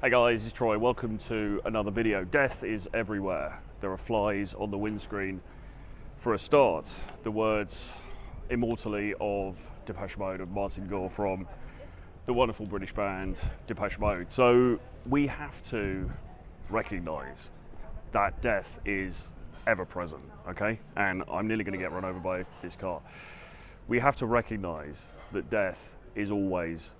Hey guys, it's Troy. Welcome to another video. Death is everywhere. There are flies on the windscreen. For a start, the words immortally of Depeche Mode, of Martin Gore from the wonderful British band Depeche Mode. So we have to recognize that death is ever present, okay? And I'm nearly going to get run over by this car. We have to recognize that death is always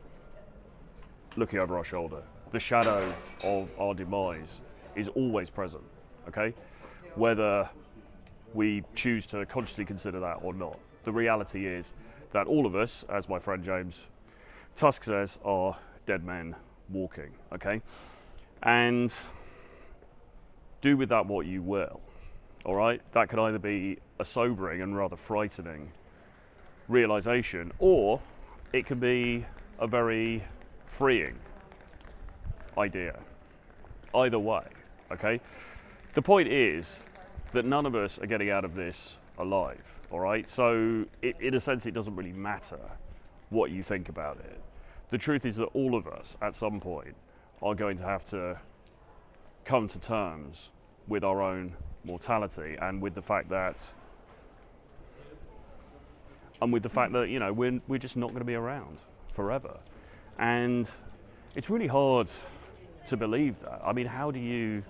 looking over our shoulder. The shadow of our demise is always present, okay? Whether we choose to consciously consider that or not. The reality is that all of us, as my friend James Tusk says, are dead men walking, okay? And do with that what you will, all right? That could either be a sobering and rather frightening realization, or it can be a very freeing idea. Either way, okay? The point is that none of us are getting out of this alive, all right? So in a sense, it doesn't really matter what you think about it. The truth is that all of us at some point are going to have to come to terms with our own mortality and with the fact that you know, we're just not going to be around forever. And it's really hard to believe that. I mean, how do you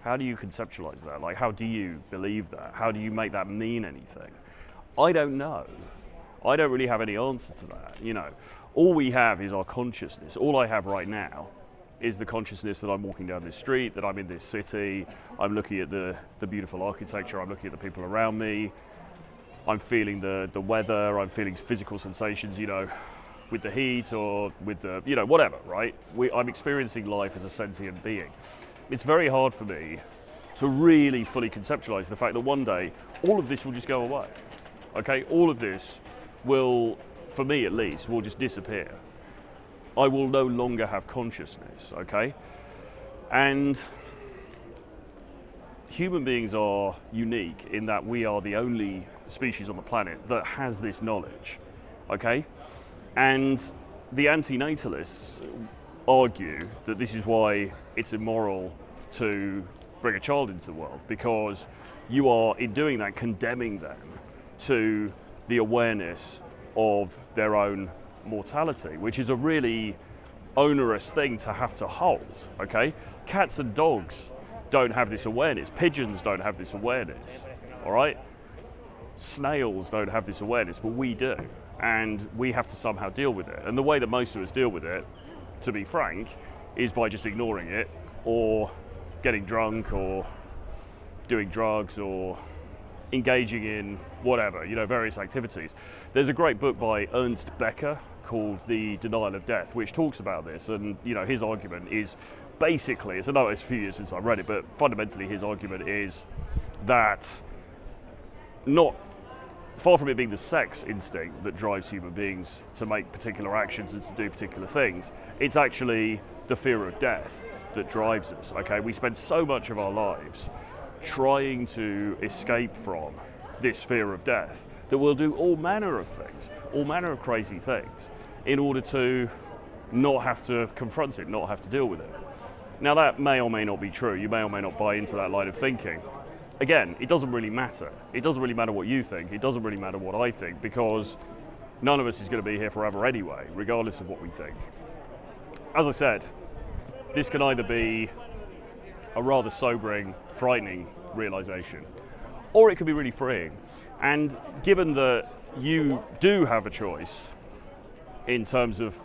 conceptualize that? Like, how do you believe that? How do you make that mean anything? I don't know. I don't really have any answer to that. You know, all we have is our consciousness. All I have right now is the consciousness that I'm walking down this street, that I'm in this city, I'm looking at the beautiful architecture, I'm looking at the people around me, I'm feeling the weather, I'm feeling physical sensations, you know, with the heat or with the, you know, whatever, right? I'm experiencing life as a sentient being. It's very hard for me to really fully conceptualize the fact that one day all of this will just go away, okay? All of this will, for me at least, will just disappear. I will no longer have consciousness, okay? And human beings are unique in that we are the only species on the planet that has this knowledge, okay? And the anti-natalists argue that this is why it's immoral to bring a child into the world, because you are, in doing that, condemning them to the awareness of their own mortality, which is a really onerous thing to have to hold, okay? Cats and dogs don't have this awareness. Pigeons don't have this awareness, all right? Snails don't have this awareness, but we do. And we have to somehow deal with it. And the way that most of us deal with it, to be frank, is by just ignoring it, or getting drunk, or doing drugs, or engaging in whatever, you know, various activities. There's a great book by Ernst Becker called The Denial of Death, which talks about this. And, you know, his argument is basically, it's a few years since I read it, but fundamentally his argument is that far from it being the sex instinct that drives human beings to make particular actions and to do particular things, it's actually the fear of death that drives us, okay? We spend so much of our lives trying to escape from this fear of death that we'll do all manner of things, all manner of crazy things, in order to not have to confront it, not have to deal with it. Now that may or may not be true. You may or may not buy into that line of thinking. Again, it doesn't really matter. It doesn't really matter what you think. It doesn't really matter what I think, because none of us is going to be here forever anyway, regardless of what we think. As I said, this can either be a rather sobering, frightening realization, or it could be really freeing. And given that you do have a choice in terms of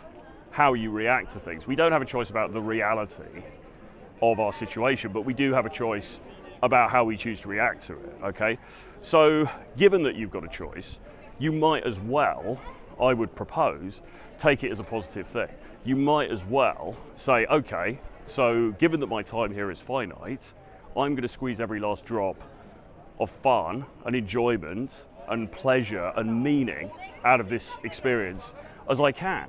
how you react to things, we don't have a choice about the reality of our situation, but we do have a choice about how we choose to react to it, okay? So given that you've got a choice, you might as well, I would propose, take it as a positive thing. You might as well say, okay, so given that my time here is finite, I'm going to squeeze every last drop of fun and enjoyment and pleasure and meaning out of this experience as I can.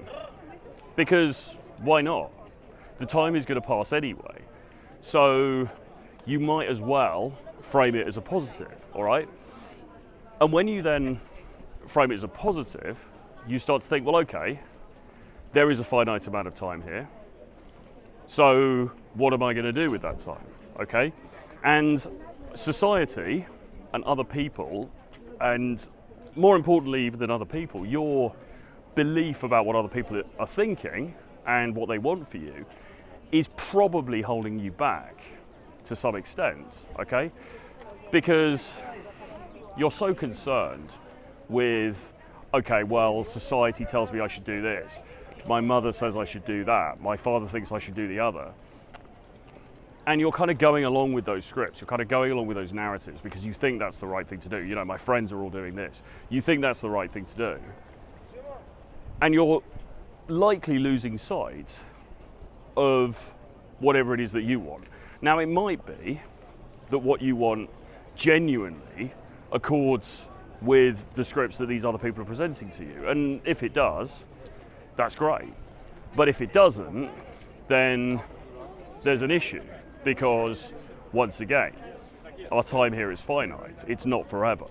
Because why not? The time is going to pass anyway. So you might as well frame it as a positive, all right? And when you then frame it as a positive, you start to think, well, okay, there is a finite amount of time here. So what am I going to do with that time? Okay? And society and other people, and more importantly even than other people, your belief about what other people are thinking and what they want for you is probably holding you back to some extent, okay? Because you're so concerned with, okay, well, society tells me I should do this, my mother says I should do that, my father thinks I should do the other. And you're kind of going along with those scripts, you're kind of going along with those narratives because you think that's the right thing to do. You know, my friends are all doing this. You think that's the right thing to do. And you're likely losing sight of whatever it is that you want. Now, it might be that what you want genuinely accords with the scripts that these other people are presenting to you. And if it does, that's great. But if it doesn't, then there's an issue because, once again, our time here is finite. It's not forever.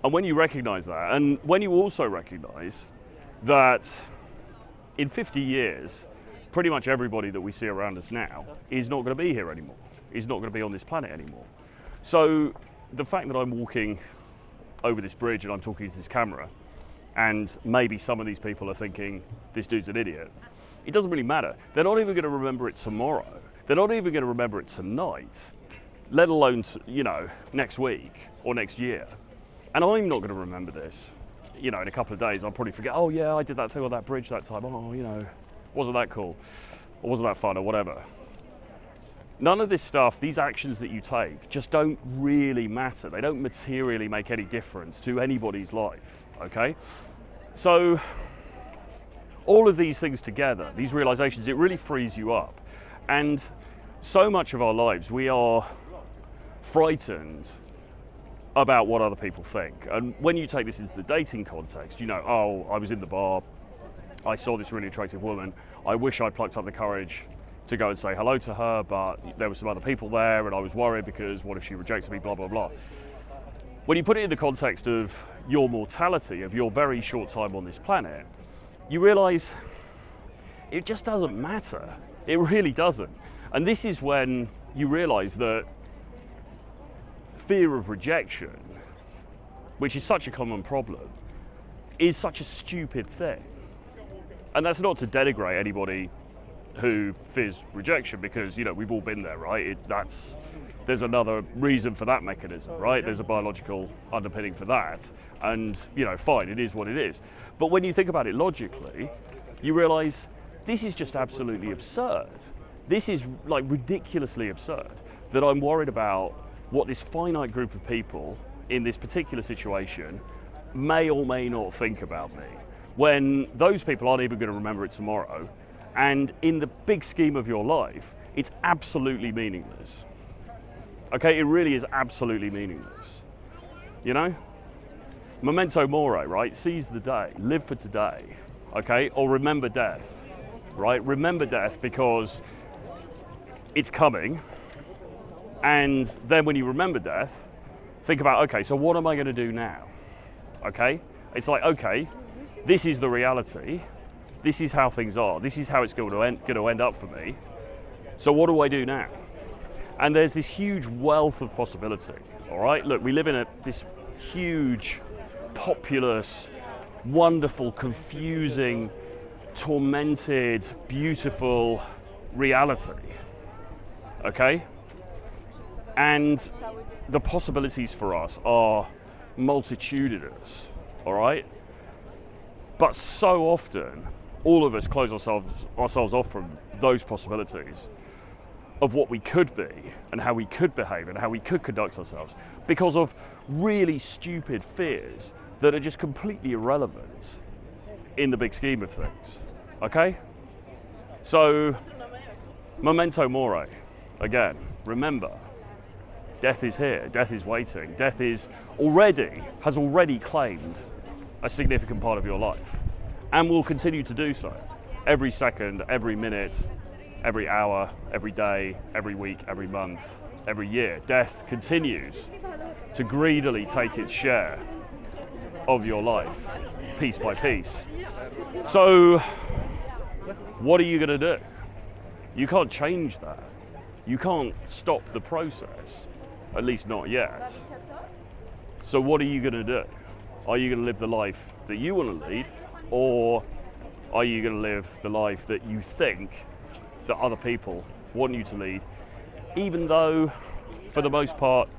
And when you recognize that, and when you also recognize that in 50 years, pretty much everybody that we see around us now is not going to be here anymore, is not going to be on this planet anymore. So the fact that I'm walking over this bridge and I'm talking to this camera, and maybe some of these people are thinking, this dude's an idiot, it doesn't really matter. They're not even going to remember it tomorrow. They're not even going to remember it tonight, let alone, next week or next year. And I'm not going to remember this. In a couple of days, I'll probably forget, oh yeah, I did that thing on that bridge that time. Oh, wasn't that cool? Or wasn't that fun or whatever? None of this stuff, these actions that you take, just don't really matter. They don't materially make any difference to anybody's life, okay? So, all of these things together, these realizations, it really frees you up. And so much of our lives, we are frightened about what other people think. And when you take this into the dating context, oh, I was in the bar, I saw this really attractive woman, I wish I plucked up the courage to go and say hello to her, but there were some other people there and I was worried because what if she rejects me, blah, blah, blah. When you put it in the context of your mortality, of your very short time on this planet, you realize it just doesn't matter. It really doesn't. And this is when you realize that fear of rejection, which is such a common problem, is such a stupid thing. And that's not to denigrate anybody who fears rejection, because we've all been there, right? There's another reason for that mechanism, right? There's a biological underpinning for that, and fine, it is what it is. But when you think about it logically, you realize this is just absolutely absurd. This is like ridiculously absurd that I'm worried about what this finite group of people in this particular situation may or may not think about me, when those people aren't even going to remember it tomorrow. And in the big scheme of your life, it's absolutely meaningless. Okay, it really is absolutely meaningless. Memento mori, right? Seize the day, live for today, okay? Or remember death, right? Remember death because it's coming. And then when you remember death, think about, okay, so what am I going to do now? Okay? It's like, okay, this is the reality. This is how things are. This is how it's going to end up for me. So what do I do now? And there's this huge wealth of possibility, all right? Look, we live in this huge, populous, wonderful, confusing, tormented, beautiful reality, okay? And the possibilities for us are multitudinous, all right? But so often, all of us close ourselves off from those possibilities of what we could be and how we could behave and how we could conduct ourselves because of really stupid fears that are just completely irrelevant in the big scheme of things, okay? So, memento mori, again, remember, death is here, death is waiting, death has already claimed a significant part of your life and will continue to do so every second, every minute, every hour, every day, every week, every month, every year. Death continues to greedily take its share of your life, piece by piece. So, what are you going to do? You can't change that. You can't stop the process, at least not yet. So what are you going to do? Are you going to live the life that you want to lead, or are you going to live the life that you think that other people want you to lead, even though, for the most part,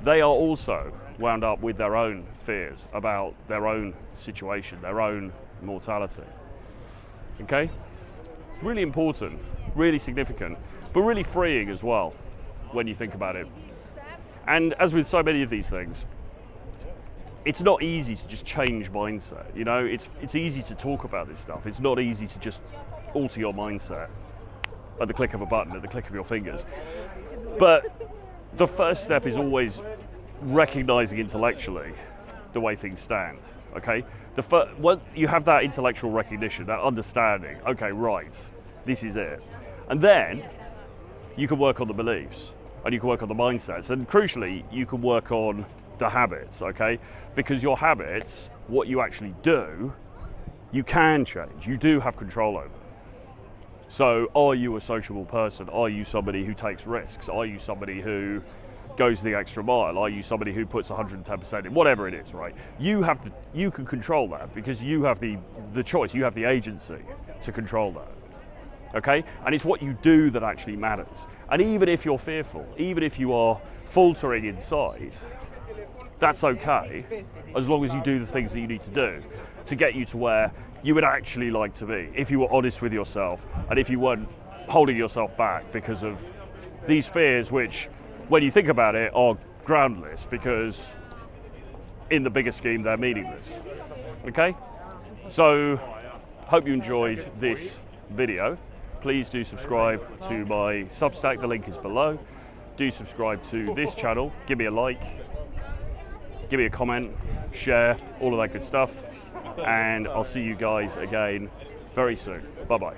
they are also wound up with their own fears about their own situation, their own mortality? Okay? Really important, really significant, but really freeing as well when you think about it. And as with so many of these things, it's not easy to just change mindset. You know, it's easy to talk about this stuff. It's not easy to just alter your mindset at the click of a button, at the click of your fingers. But the first step is always recognizing intellectually the way things stand. Okay, when you have that intellectual recognition, that understanding, okay, right, this is it, and then you can work on the beliefs and you can work on the mindsets, and crucially, you can work on the habits. Okay, because your habits, what you actually do, you can change. You do have control over. So, are you a sociable person? Are you somebody who takes risks? Are you somebody who goes the extra mile? Are you somebody who puts 110% in? Whatever it is, right? You can control that because you have the choice, you have the agency to control that. Okay? And it's what you do that actually matters. And even if you're fearful, even if you are faltering inside, that's okay, as long as you do the things that you need to do to get you to where you would actually like to be, if you were honest with yourself and if you weren't holding yourself back because of these fears, which, when you think about it, are groundless, because in the bigger scheme they're meaningless. Okay? So, hope you enjoyed this video. Please do subscribe to my Substack, the link is below. Do subscribe to this channel, give me a like, give me a comment, share, all of that good stuff, and I'll see you guys again very soon. Bye-bye.